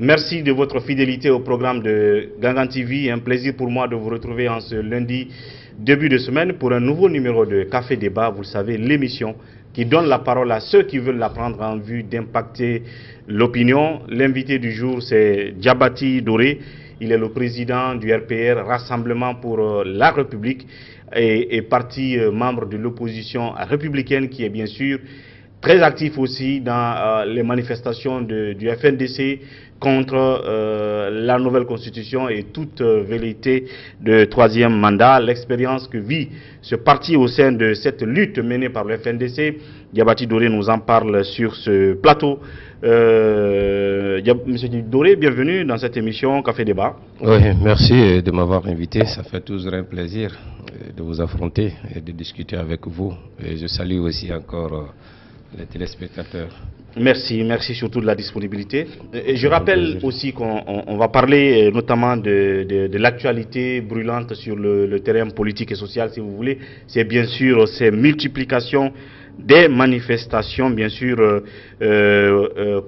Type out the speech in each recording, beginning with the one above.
Merci de votre fidélité au programme de Gangan TV. Un plaisir pour moi de vous retrouver en ce lundi début de semaine pour un nouveau numéro de Café Débat. Vous le savez, l'émission qui donne la parole à ceux qui veulent la prendre en vue d'impacter l'opinion. L'invité du jour, c'est Diabaty Doré. Il est le président du RPR, Rassemblement pour la République, et parti membre de l'opposition républicaine qui est bien sûr très actif aussi dans les manifestations du FNDC contre la nouvelle constitution et toute velléité de troisième mandat. L'expérience que vit ce parti au sein de cette lutte menée par le FNDC, Diabaty Doré nous en parle sur ce plateau. Monsieur Doré, bienvenue dans cette émission Café Débat. Oui, merci de m'avoir invité. Ça fait toujours un plaisir de vous affronter et de discuter avec vous. Et je salue aussi encore les téléspectateurs. Merci, merci surtout de la disponibilité. Et je rappelle aussi qu'on va parler notamment de l'actualité brûlante sur le terrain politique et social, si vous voulez. C'est bien sûr ces multiplications des manifestations, bien sûr,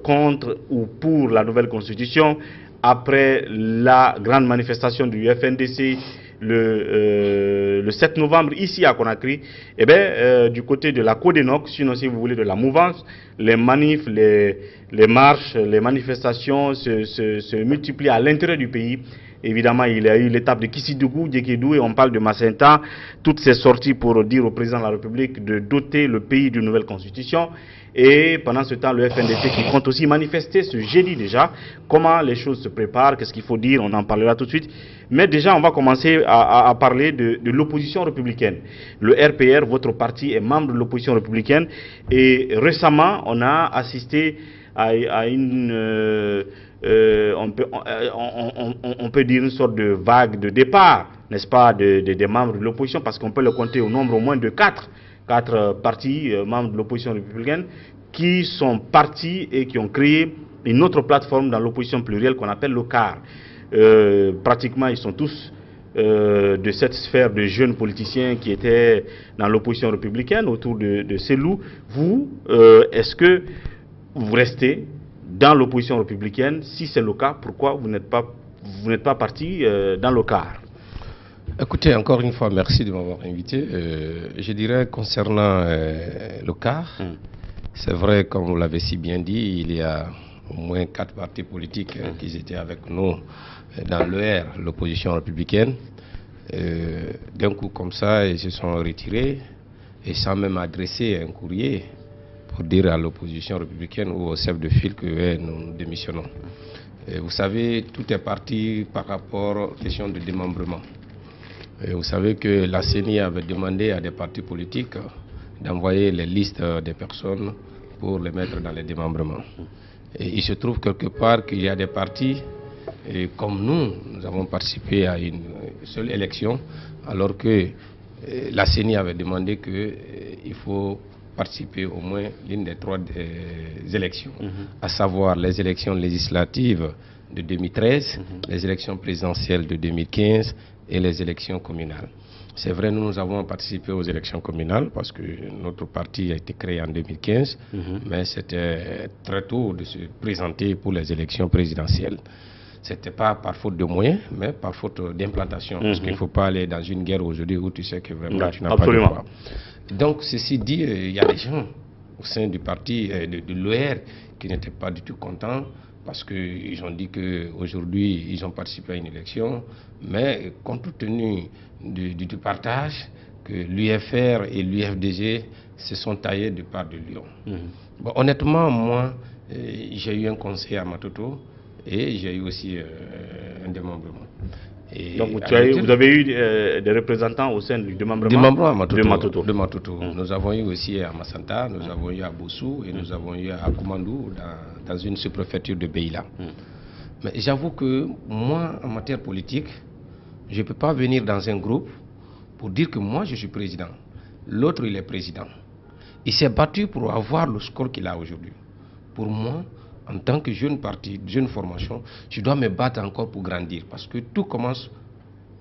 contre ou pour la nouvelle constitution. Après la grande manifestation du FNDC le 7 novembre ici à Conakry, eh bien, du côté de la Codenok, sinon si vous voulez de la mouvance, les manifs, les marches, les manifestations se multiplient à l'intérieur du pays. Évidemment, il y a eu l'étape de Kissidougou, Djekedou, et on parle de Macenta, toutes ces sorties pour dire au président de la République de doter le pays d'une nouvelle constitution. Et pendant ce temps, le FNDC qui compte aussi manifester ce jeudi déjà. Comment les choses se préparent, qu'est-ce qu'il faut dire, on en parlera tout de suite. Mais déjà, on va commencer à parler de l'opposition républicaine. Le RPR, votre parti, est membre de l'opposition républicaine. Et récemment, on a assisté à une... on peut dire une sorte de vague de départ, n'est-ce pas, des membres de l'opposition, parce qu'on peut le compter au nombre au moins de quatre partis membres de l'opposition républicaine qui sont partis et qui ont créé une autre plateforme dans l'opposition plurielle qu'on appelle le CAR. Pratiquement, ils sont tous de cette sphère de jeunes politiciens qui étaient dans l'opposition républicaine autour de Cellou. Vous, est-ce que vous restez dans l'opposition républicaine? Si c'est le cas, pourquoi vous n'êtes pas parti dans le CAR? Écoutez, encore une fois, merci de m'avoir invité. Je dirais concernant le CAR, c'est vrai, comme vous l'avez si bien dit, il y a au moins 4 partis politiques qui étaient avec nous dans l'ER, l'opposition républicaine. D'un coup comme ça, ils se sont retirés et sans même adresser un courrier pour dire à l'opposition républicaine ou au chef de file que nous démissionnons. Vous savez, tout est parti par rapport aux questions de démembrement. Et vous savez que la CENI avait demandé à des partis politiques d'envoyer les listes des personnes pour les mettre dans les démembrements. Et il se trouve quelque part qu'il y a des partis, et comme nous avons participé à une seule élection, alors que la CENI avait demandé qu'il faut participer au moins l'une des 3 élections, à savoir les élections législatives de 2013, les élections présidentielles de 2015 et les élections communales. C'est vrai, nous avons participé aux élections communales parce que notre parti a été créé en 2015, mais c'était très tôt de se présenter pour les élections présidentielles. Ce n'était pas par faute de moyens, mais par faute d'implantation. Parce qu'il ne faut pas aller dans une guerre aujourd'hui où tu sais que vraiment tu n'as pas de droit. Donc, ceci dit, il y a des gens au sein du parti, de l'OR, qui n'étaient pas du tout contents parce qu'ils ont dit qu'aujourd'hui, ils ont participé à une élection, mais compte tenu du partage, que l'UFR et l'UFDG se sont taillés de part de Lyon. Bon, honnêtement, moi, j'ai eu un conseil à Matoto et j'ai eu aussi un démembrement. Et donc vous avez eu des représentants au sein du démembrement de Matoto. Nous avons eu aussi à Macenta, nous avons eu à Bossou et nous avons eu à Koumandou dans une sous-préfecture de Beila. Mais j'avoue que moi, en matière politique, je ne peux pas venir dans un groupe pour dire que moi je suis président. L'autre il est président. Il s'est battu pour avoir le score qu'il a aujourd'hui. Pour moi, en tant que jeune parti, jeune formation, je dois me battre encore pour grandir. Parce que tout commence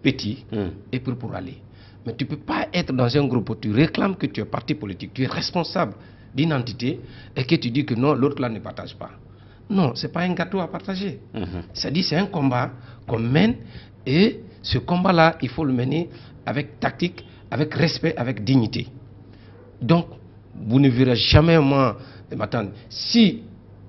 petit et pour aller. Mais tu ne peux pas être dans un groupe où tu réclames que tu es parti politique, tu es responsable d'une entité et que tu dis que non, l'autre là ne partage pas. Non, ce n'est pas un gâteau à partager. C'est-à-dire c'est un combat qu'on mène et ce combat-là, il faut le mener avec tactique, avec respect, avec dignité. Donc, vous ne verrez jamais moi m'attendre. Si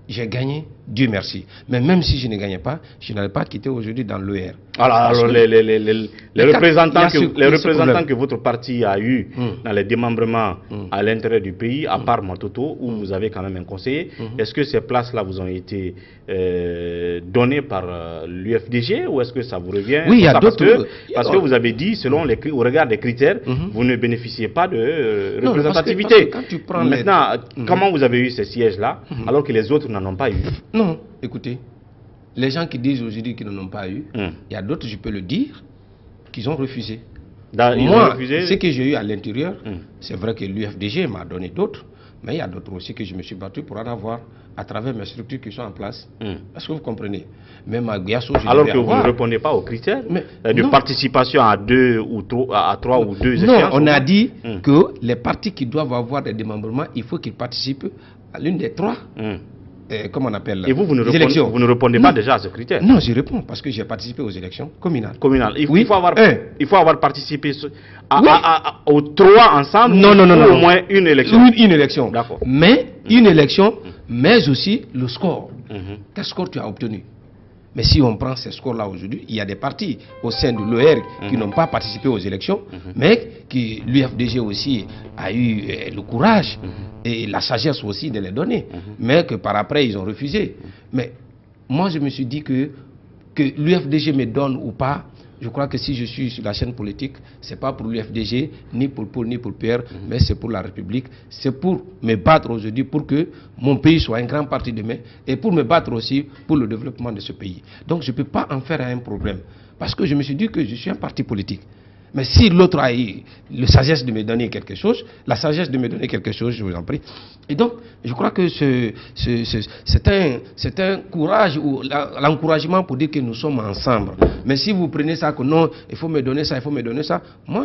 j'ai gagné, Dieu merci. Mais même si je ne gagnais pas, je n'allais pas quitter aujourd'hui dans l'ER. Alors les représentants que votre parti a eu dans les démembrements à l'intérieur du pays, à part Matoto, où vous avez quand même un conseiller, est-ce que ces places-là vous ont été données par l'UFDG ou est-ce que ça vous revient? Oui, il y a d'autres. Parce que vous avez dit, selon au regard des critères, vous ne bénéficiez pas de représentativité. Parce que quand tu prends maintenant, comment vous avez eu ces sièges-là alors que les autres n'en ont pas eu? Non, écoutez, les gens qui disent aujourd'hui qu'ils n'en ont pas eu, il y a d'autres, je peux le dire, qu'ils ont refusé. Moi, ce que j'ai eu à l'intérieur, c'est vrai que l'UFDG m'a donné d'autres, mais il y a d'autres aussi que je me suis battu pour en avoir à travers mes structures qui sont en place. Est-ce que vous comprenez? Même à Guyasso, alors que vous ne répondez pas aux critères de participation à 2 ou 3 ou 2 échéances. Non, on a dit que les partis qui doivent avoir des démembrements, il faut qu'ils participent à l'une des 3. Comment on appelle? Et vous ne répondez pas déjà à ce critère? Non, je réponds parce que j'ai participé aux élections communales. Il faut avoir participé aux 3 ensemble ou au moins une élection. Une élection. D'accord. Mais une élection, mais aussi le score. Quel score tu as obtenu? Mais si on prend ces scores-là aujourd'hui, il y a des partis au sein de l'OR qui n'ont pas participé aux élections, mais qui l'UFDG aussi a eu le courage et la sagesse aussi de les donner, mais que par après ils ont refusé. Mais moi je me suis dit que l'UFDG me donne ou pas, je crois que si je suis sur la chaîne politique, ce n'est pas pour l'UFDG, ni pour Paul, ni pour Pierre, mais c'est pour la République. C'est pour me battre aujourd'hui pour que mon pays soit un grand parti demain et pour me battre aussi pour le développement de ce pays. Donc je ne peux pas en faire un problème parce que je me suis dit que je suis un parti politique. Mais si l'autre a eu la sagesse de me donner quelque chose, je vous en prie. Et donc, je crois que c'est un courage ou l'encouragement pour dire que nous sommes ensemble. Mais si vous prenez ça que non, il faut me donner ça, moi,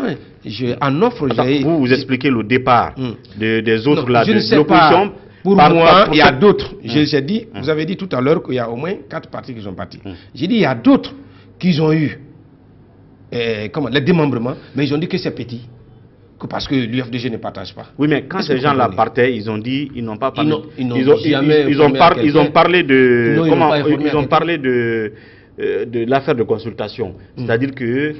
en offre... Vous expliquez le départ des autres là, de l'opposition. Pour moi, il y a d'autres. J'ai dit, vous avez dit tout à l'heure qu'il y a au moins 4 partis qui sont partis. J'ai dit, il y a d'autres qui ont eu les démembrements, mais ils ont dit que c'est petit. Parce que l'UFDG ne partage pas. Oui, mais quand ces gens-là partaient, ils ont dit, ils n'ont pas parlé. Ils ont parlé de l'affaire de consultation. C'est-à-dire que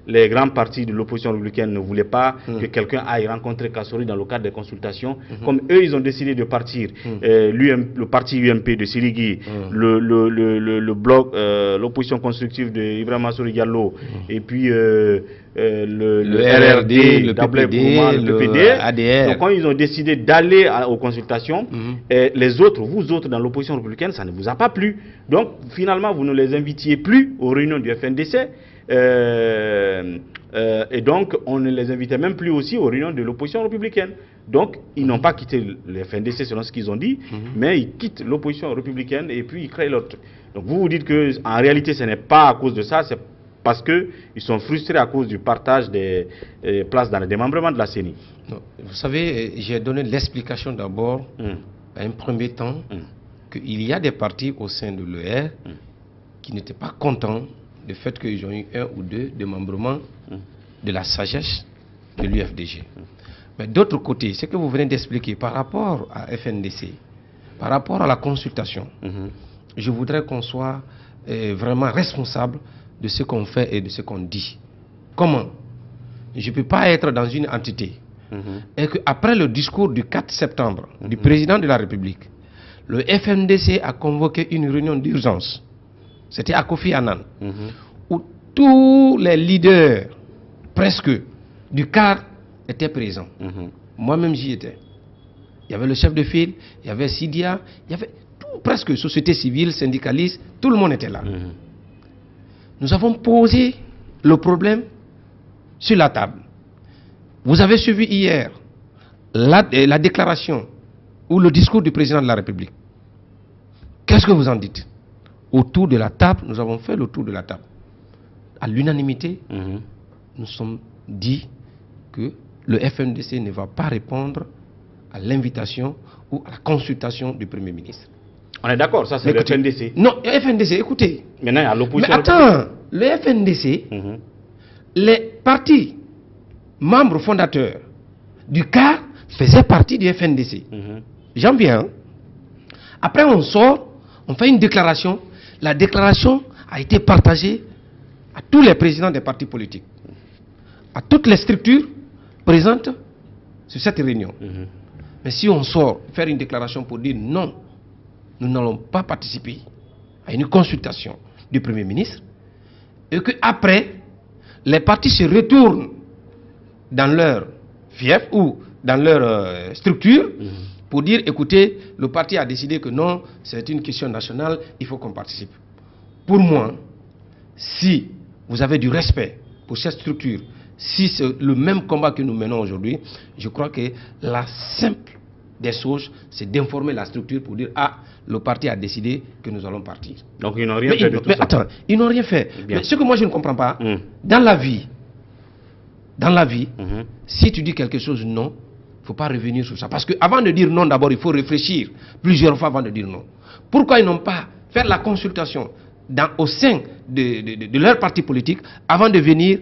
les grands partis de l'opposition républicaine ne voulaient pas que quelqu'un aille rencontrer Kassori dans le cadre des consultations. Comme eux, ils ont décidé de partir, le parti UMP de Sirigui, le bloc, l'opposition constructive de Ibrahima Sory Diallo, et puis le RRD, le PPD, le PPD. ADR. Donc quand ils ont décidé d'aller aux consultations, les autres, vous autres dans l'opposition républicaine, ça ne vous a pas plu. Donc finalement, vous ne les invitiez plus aux réunions du FNDC. Et donc, on ne les invitait même plus aussi aux réunions de l'opposition républicaine. Donc, ils n'ont pas quitté le FNDC selon ce qu'ils ont dit, mais ils quittent l'opposition républicaine et puis ils créent l'autre. Donc, vous vous dites qu'en réalité, ce n'est pas à cause de ça, c'est parce qu'ils sont frustrés à cause du partage des places dans le démembrement de la CENI. Non, vous savez, j'ai donné l'explication d'abord, à un premier temps, qu'il y a des partis au sein de l'ER qui n'étaient pas contents du fait qu'ils ont eu 1 ou 2 démembrements de la sagesse de l'UFDG. Mais d'autre côté, ce que vous venez d'expliquer par rapport à FNDC, par rapport à la consultation, je voudrais qu'on soit vraiment responsable de ce qu'on fait et de ce qu'on dit. Comment? Je ne peux pas être dans une entité et qu'après le discours du 4 septembre du président de la République, le FNDC a convoqué une réunion d'urgence. C'était à Kofi Annan, où tous les leaders, presque, du CAR étaient présents. Moi-même, j'y étais. Il y avait le chef de file, il y avait Sidia, il y avait presque société civile, syndicalistes, tout le monde était là. Nous avons posé le problème sur la table. Vous avez suivi hier la déclaration ou le discours du président de la République. Qu'est-ce que vous en dites? Autour de la table, nous avons fait le tour de la table. À l'unanimité, nous sommes dit que le FNDC ne va pas répondre à l'invitation ou à la consultation du Premier ministre. On est d'accord, ça c'est le FNDC. Non, le FNDC, écoutez. Maintenant, il y a l'opposition. Mais attends, le FNDC, les partis membres fondateurs du CAR faisaient partie du FNDC. J'en viens. Hein? Après, on sort, on fait une déclaration. La déclaration a été partagée à tous les présidents des partis politiques, à toutes les structures présentes sur cette réunion. Mais si on sort faire une déclaration pour dire non, nous n'allons pas participer à une consultation du Premier ministre, et qu'après, les partis se retournent dans leur fief ou dans leur structure pour dire, écoutez, le parti a décidé que non, c'est une question nationale, il faut qu'on participe. Pour moi, si vous avez du respect pour cette structure, si c'est le même combat que nous menons aujourd'hui, je crois que la simple des choses, c'est d'informer la structure pour dire, ah, le parti a décidé que nous allons partir. Donc ils n'ont rien fait de tout ça. Mais attends, ils n'ont rien fait. Mais ce que moi je ne comprends pas, dans la vie, si tu dis quelque chose non, il ne faut pas revenir sur ça. Parce qu'avant de dire non, d'abord, il faut réfléchir plusieurs fois avant de dire non. Pourquoi ils n'ont pas fait la consultation au sein de leur parti politique avant de venir,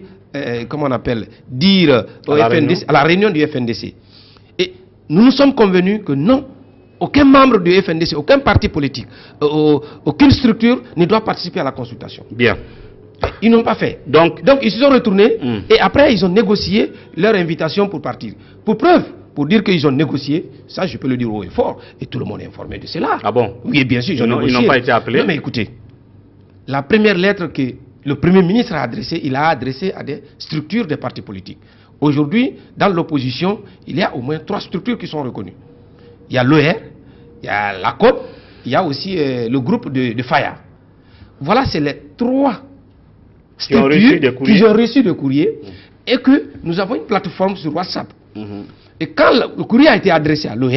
comment on appelle, dire au FNDC, à la réunion du FNDC. Et nous nous sommes convenus que non, aucun membre du FNDC, aucun parti politique, aucune structure ne doit participer à la consultation. Bien. Ils n'ont pas fait. Donc ils se sont retournés et après ils ont négocié leur invitation pour partir. Pour preuve, pour dire qu'ils ont négocié, ça je peux le dire haut et fort, et tout le monde est informé de cela. Ah bon? Oui, bien sûr, ils n'ont pas été appelés. Non mais écoutez, la première lettre que le Premier ministre a adressée, il a adressé à des structures des partis politiques. Aujourd'hui, dans l'opposition, il y a au moins 3 structures qui sont reconnues. Il y a l'OR, il y a la COP, il y a aussi le groupe de Faya. Voilà, c'est les 3 structures qui ont reçu des courriers et que nous avons une plateforme sur WhatsApp. Et quand le courrier a été adressé à l'OR,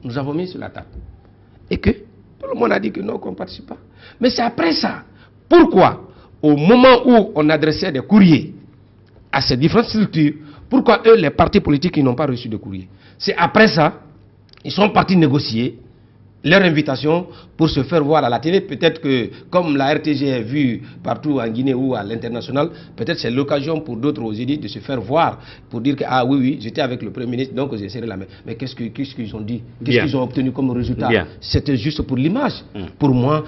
nous avons mis sur la table. Et que tout le monde a dit que non, qu'on ne participe pas. Mais c'est après ça. Pourquoi, au moment où on adressait des courriers à ces différentes structures, pourquoi eux, les partis politiques, ils n'ont pas reçu de courrier? C'est après ça, ils sont partis négocier leur invitation pour se faire voir à la télé. Peut-être que, comme la RTG est vue partout en Guinée ou à l'international, peut-être c'est l'occasion pour d'autres aux élites de se faire voir, pour dire que, ah oui, j'étais avec le Premier ministre, donc j'ai serré la main. Mais qu'est-ce qu'ils ont dit? Qu'est-ce qu'ils ont obtenu comme résultat? C'était juste pour l'image. Pour moi,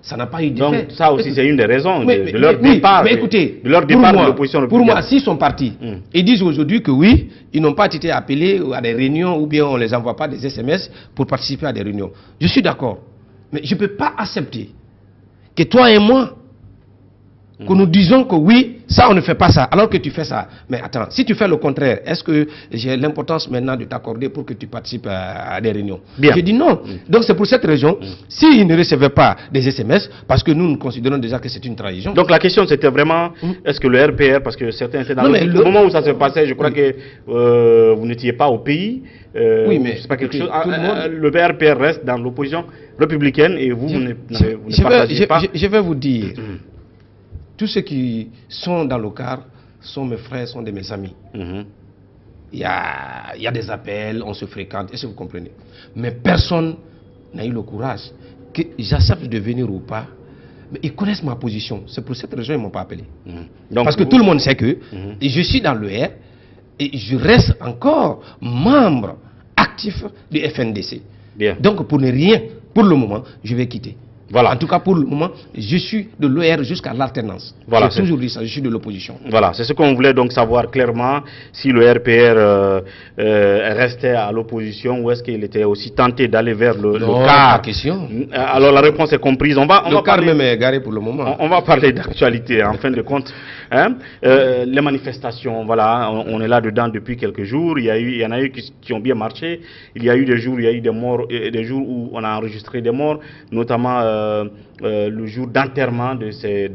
ça n'a pas eu d'effet. Donc ça aussi, c'est une des raisons de leur départ. Mais écoutez, de leur départ de l'opposition républicaine. Pour moi, s'ils sont partis, ils disent aujourd'hui que oui, ils n'ont pas été appelés à des réunions ou bien on ne les envoie pas des SMS pour participer à des réunions. Je suis d'accord, mais je ne peux pas accepter que toi et moi, que nous disons que oui, ça on ne fait pas ça, alors que tu fais ça. Mais attends, si tu fais le contraire, est-ce que j'ai l'importance maintenant de t'accorder pour que tu participes à des réunions? Je dis non. Donc c'est pour cette raison, s'ils ne recevaient pas des SMS, parce que nous considérons déjà que c'est une trahison. Donc la question c'était vraiment, est-ce que le RPR, parce que certains étaient dans le moment où ça se passait, je crois que vous n'étiez pas au pays. Oui, mais c'est pas quelque chose. Le RPR reste dans l'opposition républicaine et vous ne partagez pas. Je vais vous dire. Tous ceux qui sont dans le CAR sont mes frères, sont de mes amis. Il y a des appels, on se fréquente, est-ce que vous comprenez? Mais personne n'a eu le courage, que j'accepte de venir ou pas, mais ils connaissent ma position. C'est pour cette raison qu'ils ne m'ont pas appelé. Donc, parce que tout le monde sait que je suis dans le R et je reste encore membre actif du FNDC. Donc pour ne rien, pour le moment, je vais quitter. Voilà. En tout cas, pour le moment, je suis de l'OR jusqu'à l'alternance. Voilà, j'ai toujours dit ça, je suis de l'opposition. Voilà, c'est ce qu'on voulait donc savoir clairement, si le RPR restait à l'opposition ou est-ce qu'il était aussi tenté d'aller vers le CAR. Question. Alors la réponse est comprise. On va CAR même est égaré pour le moment. On va parler d'actualité, en fin de compte. Les manifestations, voilà, on est là-dedans depuis quelques jours. Il y en a eu qui ont bien marché. Il y a eu des jours où il y a eu des morts, des jours où on a enregistré des morts, notamment le jour d'enterrement de ces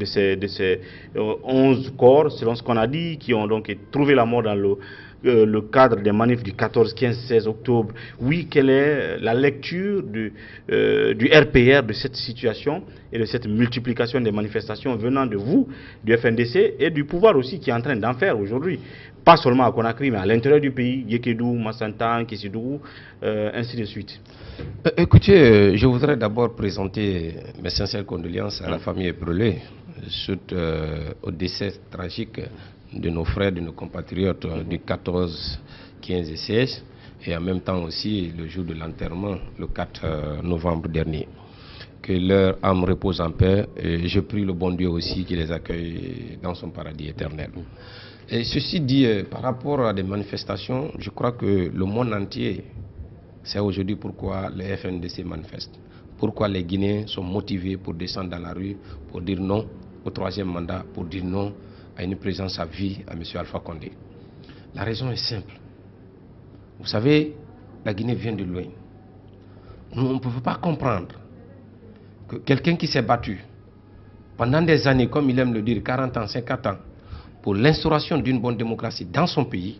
11 corps, selon ce qu'on a dit, qui ont donc trouvé la mort dans le cadre des manifs du 14, 15, 16 octobre. Oui, quelle est la lecture du RPR de cette situation et de cette multiplication des manifestations venant de vous, du FNDC et du pouvoir aussi qui est en train d'en faire aujourd'hui? pas seulement à Conakry, mais à l'intérieur du pays, Yekedou, Massantan, Kissidougou, ainsi de suite. Écoutez, je voudrais d'abord présenter mes sincères condoléances à la famille épeulée suite au décès tragique de nos frères, de nos compatriotes du 14, 15 et 16, et en même temps aussi le jour de l'enterrement, le 4 novembre dernier. Que leur âme repose en paix, et je prie le bon Dieu aussi qu'il les accueille dans son paradis éternel. Et ceci dit, par rapport à des manifestations, je crois que le monde entier sait aujourd'hui pourquoi le FNDC manifeste, pourquoi les Guinéens sont motivés pour descendre dans la rue, pour dire non au 3e mandat, pour dire non à une présence à vie à M. Alpha Condé. La raison est simple. Vous savez, la Guinée vient de loin. Nous, on ne peut pas comprendre que quelqu'un qui s'est battu pendant des années, comme il aime le dire, 40 ans, 50 ans, pour l'instauration d'une bonne démocratie dans son pays,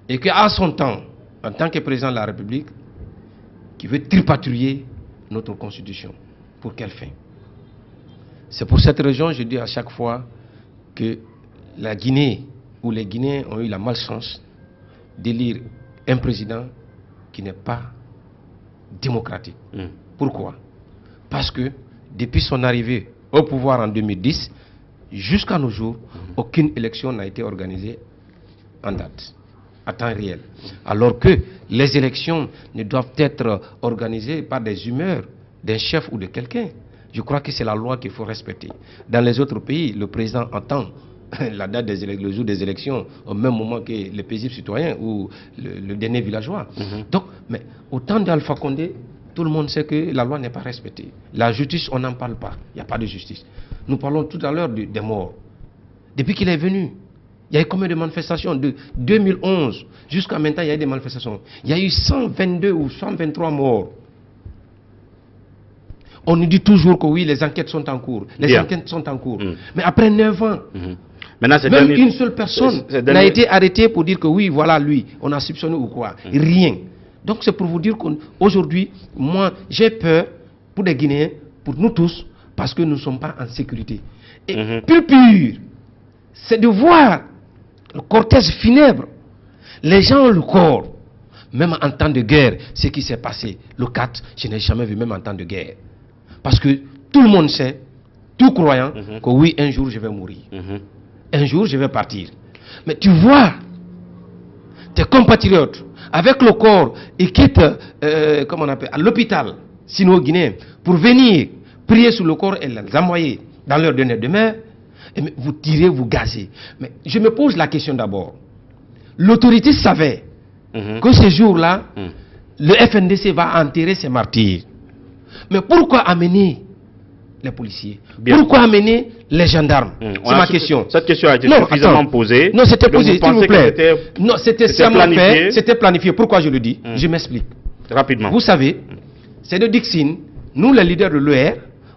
et qu'à son temps, en tant que président de la République, qui veut tripatouiller notre constitution. Pour quelle fin? C'est pour cette raison, je dis à chaque fois, que la Guinée, ou les Guinéens ont eu la malchance d'élire un président qui n'est pas démocratique. Pourquoi? Parce que depuis son arrivée au pouvoir en 2010, jusqu'à nos jours, aucune élection n'a été organisée en date, à temps réel. Alors que les élections ne doivent être organisées par des humeurs d'un chef ou de quelqu'un. Je crois que c'est la loi qu'il faut respecter. Dans les autres pays, le président entend la date le jour des élections au même moment que les paisibles citoyens ou le dernier villageois. Donc, mais au temps d'Alpha Condé, tout le monde sait que la loi n'est pas respectée. La justice, on n'en parle pas. Il n'y a pas de justice. Nous parlons tout à l'heure des morts. Depuis qu'il est venu, il y a eu combien de manifestations? De 2011 jusqu'à maintenant, il y a eu des manifestations. Il y a eu 122 ou 123 morts. On nous dit toujours que oui, les enquêtes sont en cours. Les enquêtes sont en cours. Mais après 9 ans, même une seule personne n'a été arrêtée pour dire que oui, voilà lui, on a soupçonné ou quoi. Rien. Donc c'est pour vous dire qu'aujourd'hui, moi, j'ai peur pour les Guinéens, pour nous tous, parce que nous ne sommes pas en sécurité. Et plus pur, c'est de voir le cortège funèbre. Les gens ont le corps. Même en temps de guerre, ce qui s'est passé, le 4, je n'ai jamais vu, même en temps de guerre. Parce que tout le monde sait, tout croyant, que oui, un jour je vais mourir. Un jour je vais partir. Mais tu vois, tes compatriotes, avec le corps, ils quittent, comment on appelle, à l'hôpital sino-guinéen, pour venir prier sur le corps et les envoyer dans leur demeure, et vous tirez, vous gazez. Mais je me pose la question d'abord. L'autorité savait que ce jour-là, le FNDC va enterrer ses martyrs. Mais pourquoi amener les policiers? Pourquoi amener les gendarmes? C'est ma question. Cette question a été suffisamment posée. Non, c'était posé, s'il vous plaît. Non, c'était planifié. C'était planifié. Pourquoi je le dis? Je m'explique. Rapidement. Vous savez, c'est de Dixine, nous les leaders de l'ER,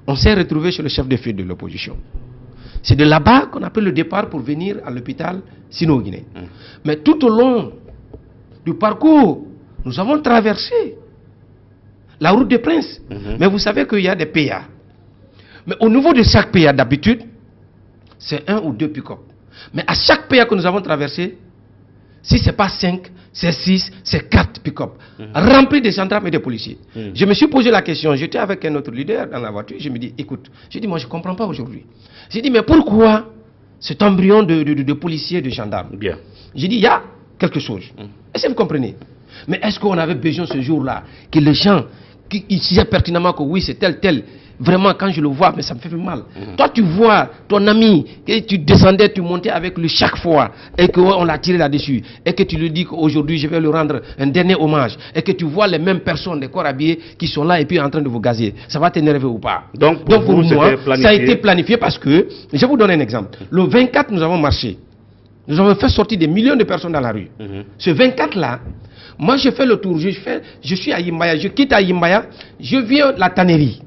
on s'est retrouvés chez le chef de file de l'opposition. C'est de là-bas qu'on a pris le départ pour venir à l'hôpital sino-guinéen. Mais tout au long du parcours, nous avons traversé la route des Princes. Mais vous savez qu'il y a des PA. Mais au niveau de chaque PA, d'habitude, c'est 1 ou 2 pick-up. Mais à chaque PA que nous avons traversé, si ce n'est pas 5, c'est 6, c'est 4 pick-up. Remplis de gendarmes et de policiers. Je me suis posé la question, j'étais avec un autre leader dans la voiture, je me dis, écoute, je dis, moi je ne comprends pas aujourd'hui. J'ai dit, mais pourquoi cet embryon de policiers et de gendarmes? J'ai dit, il y a quelque chose. Est-ce que vous comprenez? Mais est-ce qu'on avait besoin ce jour-là que les gens, qui disaient pertinemment que oui, c'est tel, vraiment quand je le vois, mais ça me fait mal. Toi, tu vois ton ami, que tu descendais, tu montais avec lui chaque fois, et qu'on l'a tiré là-dessus, et que tu lui dis qu'aujourd'hui, je vais lui rendre un dernier hommage, et que tu vois les mêmes personnes, des corps habillés, qui sont là et puis en train de vous gazer. Ça va t'énerver ou pas? Donc pour moi, ça a été planifié parce que, je vais vous donner un exemple. Le 24, nous avons marché. Nous avons fait sortir des millions de personnes dans la rue. Ce 24-là, moi, je fais le tour, je suis à Yimbaya, je quitte à Yimbaya, je viens à la tannerie.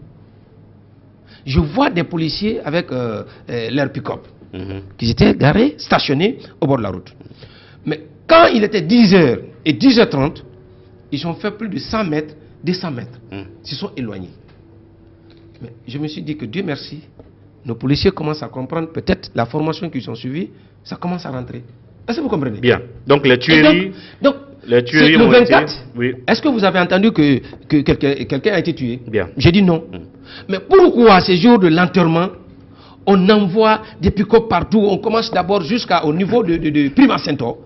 Je vois des policiers avec leur pick-up, qui étaient garés, stationnés au bord de la route. Mais quand il était 10h et 10h30, ils ont fait plus de 100 mètres, 200 mètres. Ils se sont éloignés. Mais je me suis dit que Dieu merci, nos policiers commencent à comprendre, peut-être la formation qu'ils ont suivie, ça commence à rentrer. Est-ce que vous comprenez? Bien. Donc les tueries... Donc les tueries le 24, oui. Est-ce que vous avez entendu que quelqu'un a été tué? Bien. J'ai dit non. Mais pourquoi ces jours de l'enterrement, on envoie des pick-up partout? On commence d'abord jusqu'au niveau de Prima Cento.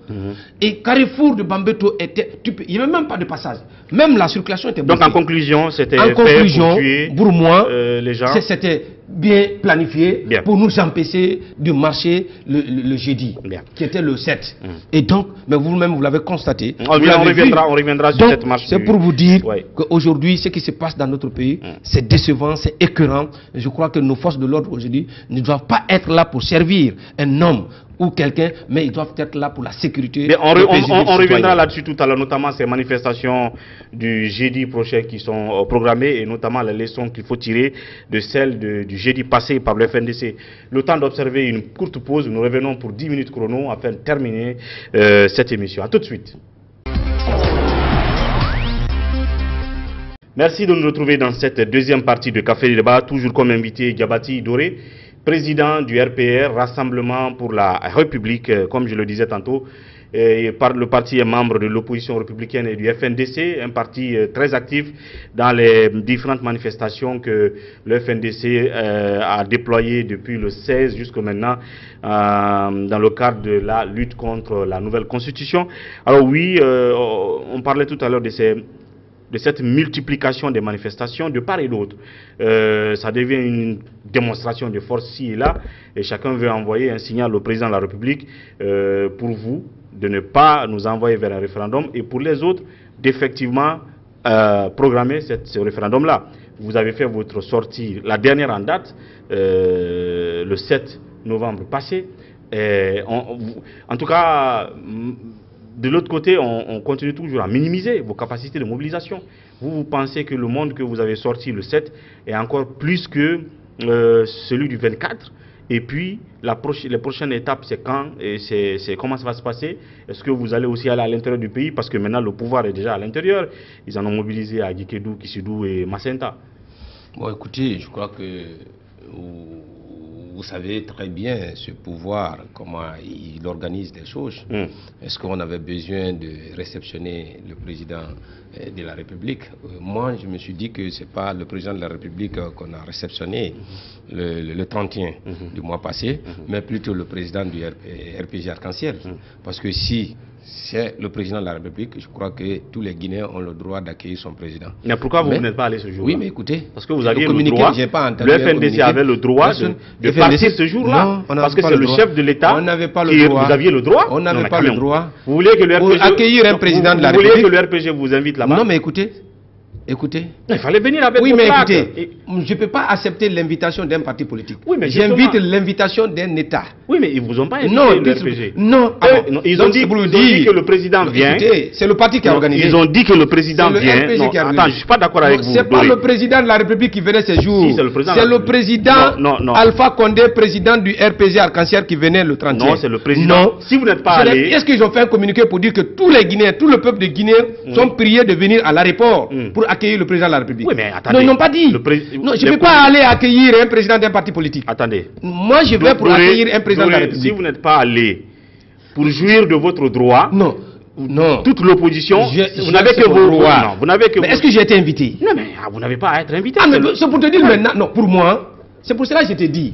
Et Carrefour de Bambeto était... Il n'y avait même pas de passage. Même la circulation était bloquée. Donc en conclusion, c'était fait pour tuer pour moi, les gens. C'était bien planifié pour nous empêcher de marcher le jeudi, qui était le 7. Et donc, mais vous-même, vous l'avez constaté. On reviendra sur cette marche. C'est pour vous dire qu'aujourd'hui, ce qui se passe dans notre pays, c'est décevant, c'est écœurant. Je crois que nos forces de l'ordre aujourd'hui ne doivent pas être là pour servir un homme ou quelqu'un, mais ils doivent être là pour la sécurité. Mais on reviendra là-dessus tout à l'heure, notamment ces manifestations du jeudi prochain qui sont programmées, et notamment les leçons qu'il faut tirer de celles du jeudi passé par le FNDC. Le temps d'observer une courte pause, nous revenons pour 10 minutes chrono afin de terminer cette émission. A tout de suite. Merci de nous retrouver dans cette deuxième partie de Café de Débat, toujours comme invité Diabaty Doré, président du RPR, Rassemblement pour la République, comme je le disais tantôt. Le parti est membre de l'opposition républicaine et du FNDC, un parti très actif dans les différentes manifestations que le FNDC a déployées depuis le 16 jusqu'à maintenant dans le cadre de la lutte contre la nouvelle constitution. Alors oui, on parlait tout à l'heure de cette multiplication des manifestations de part et d'autre. Ça devient une démonstration de force ci et là, et chacun veut envoyer un signal au président de la République pour vous de ne pas nous envoyer vers un référendum, et pour les autres d'effectivement programmer ce référendum-là. Vous avez fait votre sortie, la dernière en date, le 7 novembre passé. En tout cas, de l'autre côté, on continue toujours à minimiser vos capacités de mobilisation. Vous pensez que le monde que vous avez sorti le 7 est encore plus que celui du 24. Et puis, les prochaines étapes, c'est quand et c'est comment ça va se passer? Est-ce que vous allez aussi aller à l'intérieur du pays? Parce que maintenant, le pouvoir est déjà à l'intérieur. Ils en ont mobilisé à Gikedou, Kissidou et Macenta. Bon, écoutez, je crois que vous savez très bien ce pouvoir, comment il organise des choses. Est-ce qu'on avait besoin de réceptionner le président de la République? Moi, je me suis dit que ce n'est pas le président de la République qu'on a réceptionné le 31 du mois passé, mais plutôt le président du RPG Arc-en-Ciel. Parce que si c'est le président de la République, je crois que tous les Guinéens ont le droit d'accueillir son président. Mais pourquoi vous n'êtes pas allé ce jour-là? Oui, mais écoutez, parce que vous aviez le droit, le FNDC avait le droit de partir ce jour-là, parce que c'est le chef de l'État. On n'avait pas le droit. Vous aviez le droit? On n'avait pas le droit. Vous voulez que le RPG accueillir un président de la République? Vous voulez que le RPG vous invite là-bas? Non, mais écoutez. Il fallait venir avec oui, mais écoutez, je ne peux pas accepter l'invitation d'un parti politique. Oui, mais j'invite l'invitation d'un État. Oui, mais ils ne vous ont pas invité, non, le RPG. Non, ils ont dit que le président vient. C'est le parti qui a organisé. Ils ont dit que le président vient. Non, attends, je ne suis pas d'accord avec vous. Ce n'est pas le président de la République qui venait ce jour. Si, c'est le président Alpha Condé, président du RPG Arc-en-Ciel, qui venait le 31. Non, c'est le président. Non. Si vous n'êtes pas allé... Est-ce qu'ils ont fait un communiqué pour dire que tous les Guinéens, tout le peuple de Guinée sont priés de venir à l'aéroport pour accueillir le président de la République? Oui, mais attendez. Non, ils n'ont pas dit. Non, je ne peux pas aller accueillir un président d'un parti politique. Attendez. Moi, je vais pour accueillir un président de la République. Si vous n'êtes pas allé pour jouir de votre droit, non. Toute l'opposition, vous n'avez que vos droits. Mais est-ce que j'ai été invité? Non, mais vous n'avez pas à être invité. Ah, mais c'est pour te dire maintenant. Non, pour moi, c'est pour cela que je t'ai dit.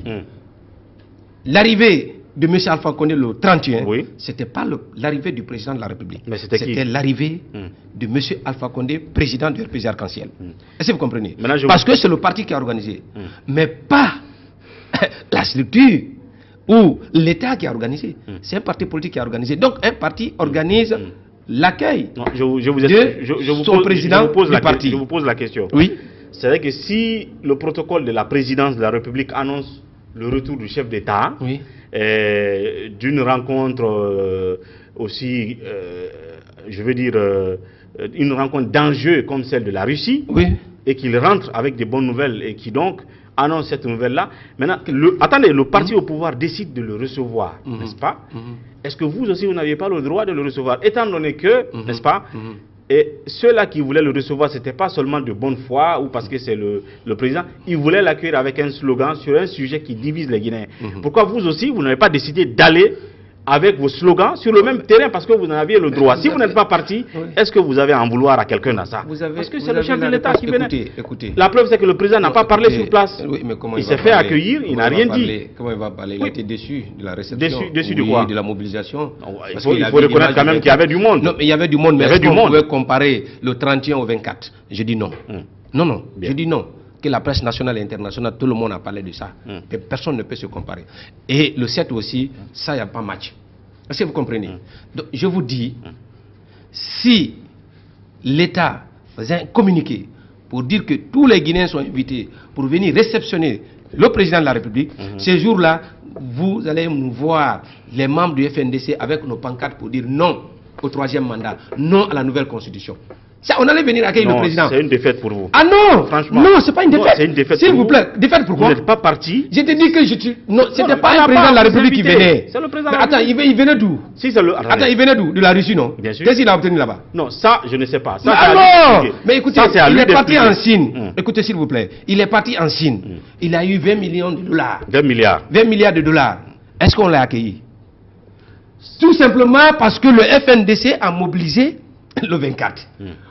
L'arrivée de M. Alpha Condé le 31, ce n'était pas l'arrivée du président de la République. C'était l'arrivée de M. Alpha Condé, président du RPG Arc-en-Ciel. Est-ce que vous comprenez? Parce que c'est le parti qui a organisé. Mais pas la structure ou l'État qui a organisé. C'est un parti politique qui a organisé. Donc un parti organise l'accueil de son président du parti. Je vous pose la question. Oui. C'est vrai que si le protocole de la présidence de la République annonce le retour du chef d'État, d'une rencontre aussi, je veux dire, une rencontre d'enjeu comme celle de la Russie, et qu'il rentre avec des bonnes nouvelles et qui donc annonce cette nouvelle-là. Maintenant, attendez, le parti au pouvoir décide de le recevoir, n'est-ce pas? Est-ce que vous aussi, vous n'aviez pas le droit de le recevoir? Étant donné que, n'est-ce pas, et ceux-là qui voulaient le recevoir, ce n'était pas seulement de bonne foi ou parce que c'est le président, ils voulaient l'accueillir avec un slogan sur un sujet qui divise les Guinéens. Pourquoi vous aussi, vous n'avez pas décidé d'aller avec vos slogans sur le même terrain parce que vous en aviez le droit. Si vous n'êtes pas parti, est-ce que vous avez à en vouloir à quelqu'un dans ça? Parce que c'est le chef de l'État qui venait. Écoutez. La preuve, c'est que le président n'a pas parlé sur place. Oui, mais comment il s'est fait accueillir, il n'a rien dit. Comment il va parler? Il a été déçu de la réception. Déçu de quoi? De la mobilisation. Il faut reconnaître quand même qu'il y avait du monde. Non, mais il y avait du monde, mais est-ce qu'on pouvait comparer le 31 au 24? Je dis non. Non, je dis non. Que la presse nationale et internationale, tout le monde a parlé de ça. Et personne ne peut se comparer. Et le 7 aussi, ça, il n'y a pas match. Est-ce que vous comprenez? Donc, je vous dis, si l'État faisait un communiqué pour dire que tous les Guinéens sont invités pour venir réceptionner le président de la République, ces jours-là, vous allez nous voir, les membres du FNDC, avec nos pancartes pour dire non au 3e mandat, non à la nouvelle constitution. Ça, on allait venir accueillir le président. C'est une défaite pour vous. Ah non, franchement. Non, c'est pas une défaite. C'est une défaite. S'il vous plaît, défaite pourquoi? Vous n'êtes pas parti. Je te dis que non, c'était pas un président de la République qui venait. C'est le président. Mais attends, il venait d'où? Si c'est le. Attends, il venait d'où? De la Russie, non? Bien sûr. Qu'est-ce qu'il a obtenu là-bas? Non, ça, je ne sais pas. Ça, non. Mais écoutez, il est parti en Chine. Écoutez, s'il vous plaît. Il est parti en Chine. Il a eu 20 millions de dollars. 20 milliards. 20 milliards de dollars. Est-ce qu'on l'a accueilli? Tout simplement parce que le FNDC a mobilisé le 24.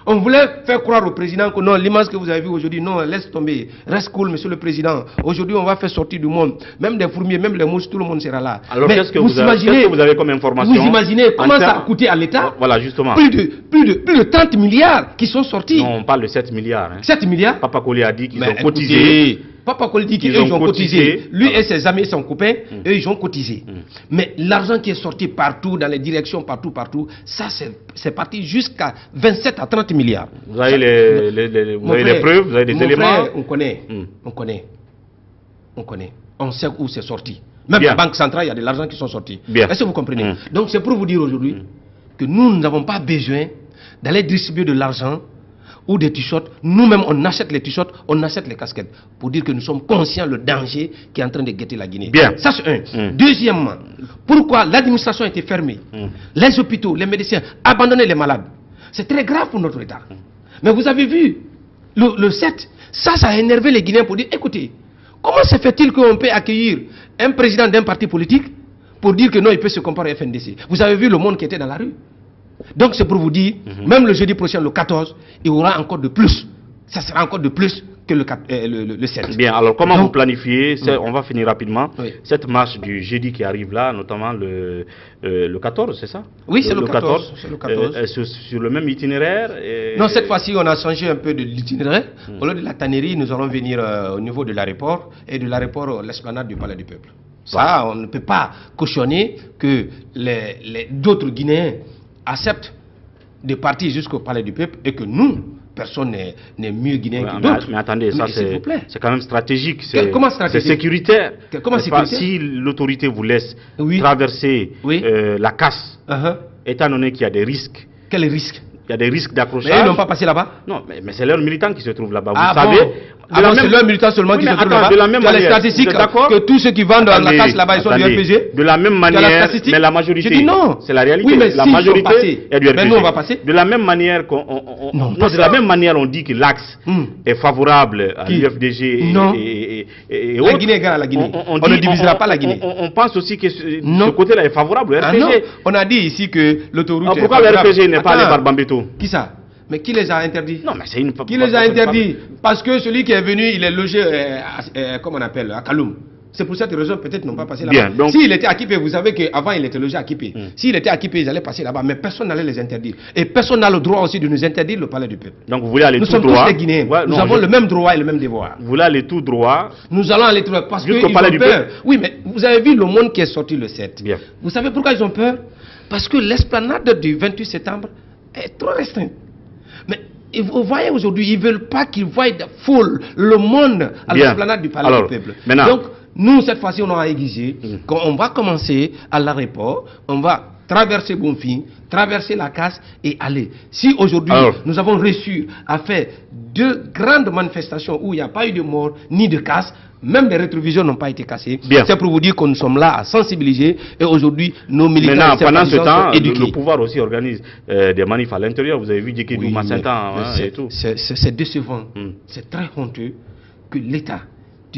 On voulait faire croire au président que non, l'image que vous avez vue aujourd'hui, non, laisse tomber, reste cool, monsieur le président. Aujourd'hui, on va faire sortir du monde, même des fourmis, même les mouches, tout le monde sera là. Alors, qu'est-ce que vous avez comme information? Vous imaginez comment ça a coûté à l'État? Voilà, justement. Plus de 30 milliards qui sont sortis. Non, on parle de 7 milliards. 7 milliards? Papa Koli a dit qu'ils ont cotisé. Papa Koli dit qu'ils ont cotisé. Lui et ses amis, son copain, eux, ils ont cotisé. Mais l'argent qui est sorti partout, dans les directions, partout, ça, c'est parti jusqu'à 27 à 30 milliards. Vous avez les preuves, vous avez des éléments? On connaît. On sait où c'est sorti. Même la Banque centrale, il y a de l'argent qui sont sortis. Est-ce que vous comprenez? Donc, c'est pour vous dire aujourd'hui que nous n'avons pas besoin d'aller distribuer de l'argent ou des t-shirts. Nous-mêmes, on achète les t-shirts, on achète les casquettes pour dire que nous sommes conscients du danger qui est en train de guetter la Guinée. Ça, c'est un. Deuxièmement, pourquoi l'administration a été fermée? Les hôpitaux, les médecins, abandonner les malades. C'est très grave pour notre État. Mais vous avez vu, le 7, ça a énervé les Guinéens pour dire, écoutez, comment se fait-il qu'on peut accueillir un président d'un parti politique pour dire que non, il peut se comparer au FNDC? Vous avez vu le monde qui était dans la rue. Donc c'est pour vous dire, même le jeudi prochain, le 14, il y aura encore de plus. Ça sera encore de plus que le 7. Bien, alors comment vous planifiez, on va finir rapidement, cette marche du jeudi qui arrive là, notamment le 14, c'est ça? Oui, c'est le 14. Sur le même itinéraire Non, cette fois-ci, on a changé un peu de l'itinéraire. Au lieu de la tannerie, nous allons venir au niveau de l'aéroport, et de l'aéroport, l'esplanade du Palais du Peuple. Ça, on ne peut pas cautionner que d'autres Guinéens acceptent de partir jusqu'au Palais du Peuple et que nous, personne n'est mieux guinéen que d'autres. Mais attendez, ça c'est quand même stratégique. Comment stratégique? C'est sécuritaire. Comment sécuritaire? Si l'autorité vous laisse traverser la casse, étant donné qu'il y a des risques. Quels risques? Il y a des risques d'accrochage. Mais ils n'ont pas passé là-bas? Non, mais c'est leurs militants qui se trouvent là-bas. Vous savez. C'est leurs militants seulement qui se trouvent là-bas. De la même manière, les statistiques que tous ceux qui vendent dans la casse là-bas, ils sont du RPG. De la même manière, mais la majorité. Je dis non. C'est la réalité. Oui, mais la majorité est du RPG. Mais nous, on va passer. De la même manière on dit que l'axe est favorable à l'UFDG et la Guinée égale à la Guinée. On ne divisera pas la Guinée. On pense aussi que ce côté-là est favorable au RPG. On a dit ici que l'autoroute. Pourquoi le RPG n'est pas allé par Bambeto? Qui ça? Mais qui les a interdits? Non, mais c'est une... Qui les a interdits? Parce que celui qui est venu, il est logé, comment on appelle, à Kaloum. C'est pour cette raison, peut-être, n'ont pas passé là-bas. S'il était à Kipé, vous savez qu'avant, il était logé à Kipé. S'il était à Kipé, ils allaient passer là-bas, mais personne n'allait les interdire. Et personne n'a le droit aussi de nous interdire le Palais du Peuple. Donc vous voulez aller tout droit? Nous sommes tous les Guinéens. Nous avons le même droit et le même devoir. Vous voulez aller tout droit? Nous allons aller tout droit parce qu'ils ont peur. Oui, mais vous avez vu le monde qui est sorti le 7. Bien. Vous savez pourquoi ils ont peur? Parce que l'esplanade du 28 septembre est trop restreinte. Mais vous voyez aujourd'hui, ils ne veulent pas qu'ils voient de foule, le monde à l'esplanade du Palais du Peuple. Donc, nous, cette fois-ci, on a exigé qu'on va commencer à l'aéroport, on va traverser Bonfim, traverser la casse et aller. Si aujourd'hui, nous avons réussi à faire 2 grandes manifestations où il n'y a pas eu de mort ni de casse, même les rétroviseurs n'ont pas été cassés. C'est pour vous dire que nous sommes là à sensibiliser et aujourd'hui, nos militants pendant ce temps, le pouvoir aussi organise des manifs à l'intérieur. Vous avez vu Djeki Douma Saint-An et tout. C'est décevant. C'est très honteux que l'État,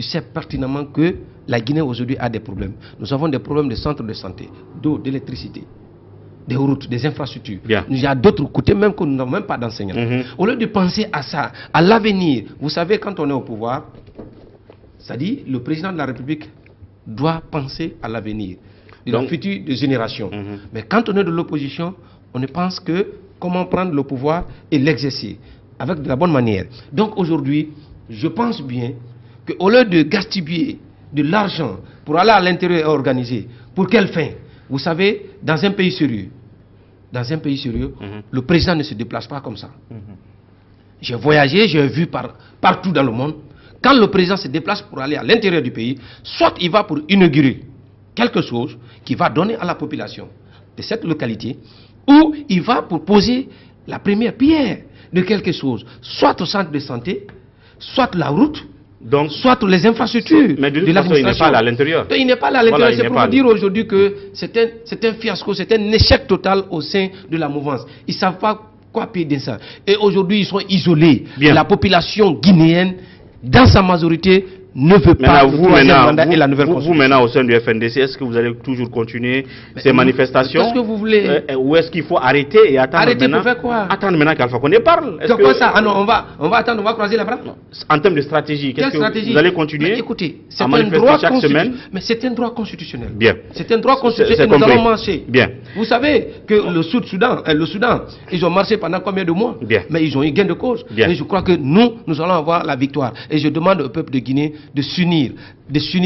tu sais pertinemment que la Guinée aujourd'hui a des problèmes. Nous avons des problèmes de centres de santé, d'eau, d'électricité, des routes, des infrastructures. Bien. Il y a d'autres côtés même que nous n'avons même pas d'enseignants. Au lieu de penser à ça, à l'avenir, vous savez, quand on est au pouvoir, ça dit, le président de la République doit penser à l'avenir de la future génération. Mais quand on est de l'opposition, on ne pense que comment prendre le pouvoir et l'exercer avec de la bonne manière. Donc aujourd'hui, je pense bien qu'au lieu de gaspiller de l'argent pour aller à l'intérieur et organiser, pour quelle fin? Vous savez, dans un pays sérieux, le président ne se déplace pas comme ça. J'ai voyagé, j'ai vu partout dans le monde, quand le président se déplace pour aller à l'intérieur du pays, soit il va pour inaugurer quelque chose qui va donner à la population de cette localité, ou il va pour poser la première pierre de quelque chose, soit au centre de santé, soit la route, donc, soit les infrastructures. Mais de toute façon, il n'est pas à l'intérieur. Il n'est pas à l'intérieur. Voilà, c'est pour vous dire aujourd'hui que c'est un fiasco, c'est un échec total au sein de la mouvance. Ils ne savent pas quoi payer de ça. Et aujourd'hui, ils sont isolés. Bien. La population guinéenne, dans sa majorité, ne veut pas le troisième mandat et la nouvelle constitution. Vous maintenant au sein du FNDC, est-ce que vous allez toujours continuer ces manifestations? Qu'est-ce que vous voulez? Ou est-ce qu'il faut arrêter et attendre arrêter maintenant? Pour faire quoi? Attendre maintenant qu'Alpha Condé parle. Comment ça? Ah non, on va attendre, on va croiser la bras? En termes de stratégie, qu'est-ce que vous allez continuer? Écoutez, c'est un droit constitutionnel. Mais c'est un droit constitutionnel. Bien. C'est un droit constitutionnel et nous allons marcher. Bien. Vous savez que le Soudan, ils ont marché pendant combien de mois? Bien. Mais ils ont eu gain de cause. Bien. Et je crois que nous allons avoir la victoire. Et je demande au peuple de Guinée de s'unir.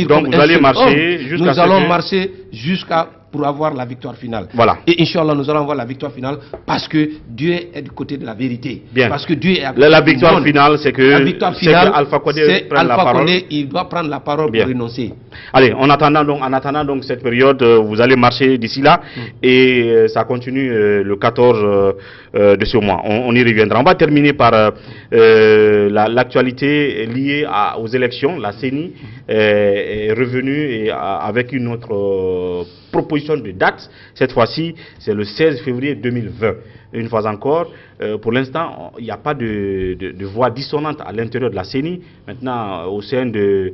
Donc vous allez marcher jusqu'à nous allons marcher jusqu'à pour avoir la victoire finale. Voilà. Et Inch'Allah, nous allons avoir la victoire finale parce que Dieu est du côté de la vérité. Bien. Parce que Dieu est la victoire finale, c'est que Alpha Condé prenne la parole. Il doit prendre la parole pour renoncer. Allez, en attendant donc cette période, vous allez marcher d'ici là et ça continue le 14 de ce mois. On y reviendra. On va terminer par l'actualité liée aux élections. La CENI est revenue avec une autre proposition de date. Cette fois-ci, c'est le 16 février 2020. Une fois encore, pour l'instant, il n'y a pas de voix dissonante à l'intérieur de la CENI. Maintenant, au sein de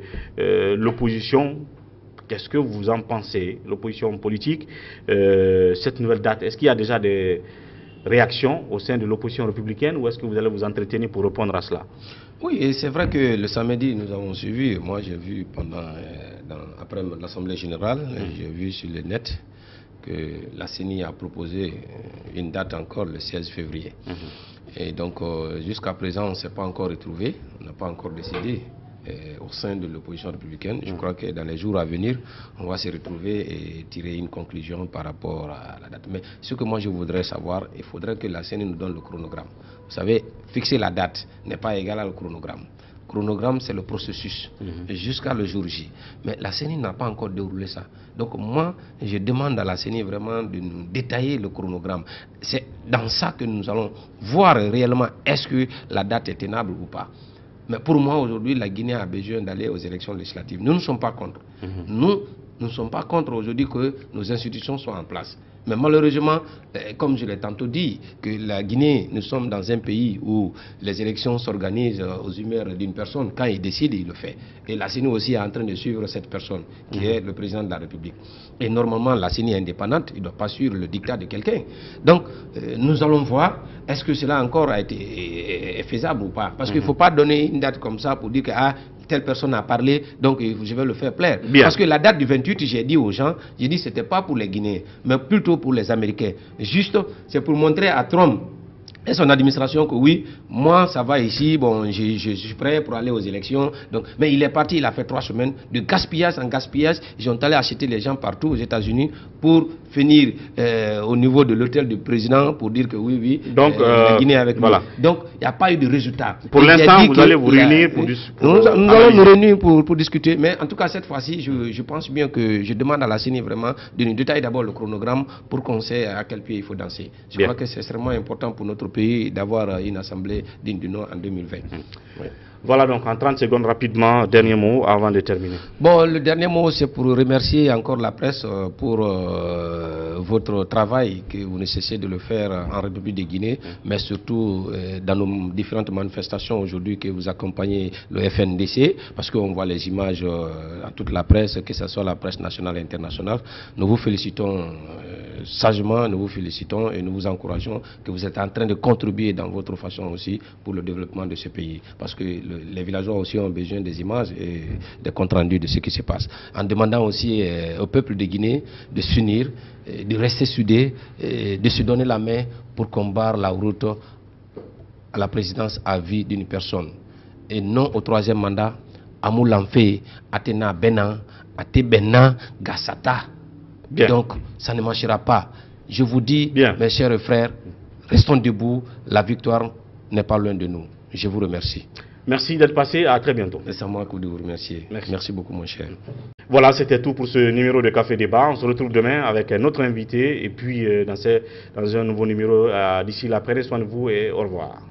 l'opposition, qu'est-ce que vous en pensez, l'opposition politique, cette nouvelle date? Est-ce qu'il y a déjà des réactions au sein de l'opposition républicaine ou est-ce que vous allez vous entretenir pour répondre à cela? Oui, et c'est vrai que le samedi, nous avons suivi. Moi, j'ai vu après l'Assemblée générale, j'ai vu sur le net que la CENI a proposé une date encore le 16 février. Et donc, jusqu'à présent, on ne s'est pas encore retrouvé, on n'a pas encore décidé au sein de l'opposition républicaine. Je crois que dans les jours à venir, on va se retrouver et tirer une conclusion par rapport à la date. Mais ce que moi je voudrais savoir, il faudrait que la CENI nous donne le chronogramme. Vous savez, fixer la date n'est pas égal au chronogramme. Le chronogramme, c'est le processus jusqu'à le jour J. Mais la CENI n'a pas encore déroulé ça. Donc moi, je demande à la CENI vraiment de nous détailler le chronogramme. C'est dans ça que nous allons voir réellement est-ce que la date est tenable ou pas. Mais pour moi, aujourd'hui, la Guinée a besoin d'aller aux élections législatives. Nous ne sommes pas contre. Nous ne sommes pas contre aujourd'hui que nos institutions soient en place. Mais malheureusement, comme je l'ai tantôt dit, que la Guinée, nous sommes dans un pays où les élections s'organisent aux humeurs d'une personne. Quand il décide, il le fait. Et la CENI aussi est en train de suivre cette personne, qui est le président de la République. Et normalement, la CENI est indépendante, il ne doit pas suivre le dictat de quelqu'un. Donc, nous allons voir, est-ce que cela encore a été faisable ou pas? Parce qu'il ne faut pas donner une date comme ça pour dire que telle personne a parlé, donc je vais le faire plaire. Bien. Parce que la date du 28, j'ai dit aux gens, j'ai dit que ce n'était pas pour les Guinéens, mais plutôt pour les Américains. Juste, c'est pour montrer à Trump et son administration que oui, moi ça va ici, bon, je suis prêt pour aller aux élections. Donc, mais il est parti, il a fait 3 semaines de gaspillage en gaspillage. Ils sont allés acheter les gens partout aux États-Unis pour finir au niveau de l'hôtel du président pour dire que oui, donc, la Guinée est avec voilà. nous. Donc, il n'y a pas eu de résultat. Pour l'instant, vous allez vous réunir pour discuter. Nous allons nous réunir pour discuter, mais en tout cas, cette fois-ci, je pense bien que je demande à la CENI vraiment de nous détailler d'abord le chronogramme pour qu'on sait à quel pied il faut danser. Je crois que c'est extrêmement important pour notre pays d'avoir une assemblée digne du nom en 2020. Oui. Voilà donc en 30 secondes rapidement, dernier mot avant de terminer. Bon, le dernier mot c'est pour remercier encore la presse pour votre travail que vous ne cessez de le faire en République de Guinée, mais surtout dans nos différentes manifestations aujourd'hui que vous accompagnez le FNDC, parce qu'on voit les images à toute la presse, que ce soit la presse nationale et internationale. Nous vous félicitons sagement, nous vous félicitons et nous vous encourageons que vous êtes en train de contribuer dans votre façon aussi pour le développement de ce pays. Parce que les villageois aussi ont besoin des images et des comptes rendus de ce qui se passe. En demandant aussi au peuple de Guinée de s'unir, de rester soudés, de se donner la main pour combattre la route à la présidence à vie d'une personne. Et non au troisième mandat, Amou Lamfé, Atena Benan, Ate Benan, Gassata. Bien. Donc, ça ne marchera pas. Je vous dis, bien, mes chers frères, restons debout. La victoire n'est pas loin de nous. Je vous remercie. Merci d'être passé. À très bientôt. C'est à moi de vous remercier. Merci beaucoup, mon cher. Voilà, c'était tout pour ce numéro de Café Débat. On se retrouve demain avec un autre invité et puis dans un nouveau numéro. D'ici là, prenez soin de vous et au revoir.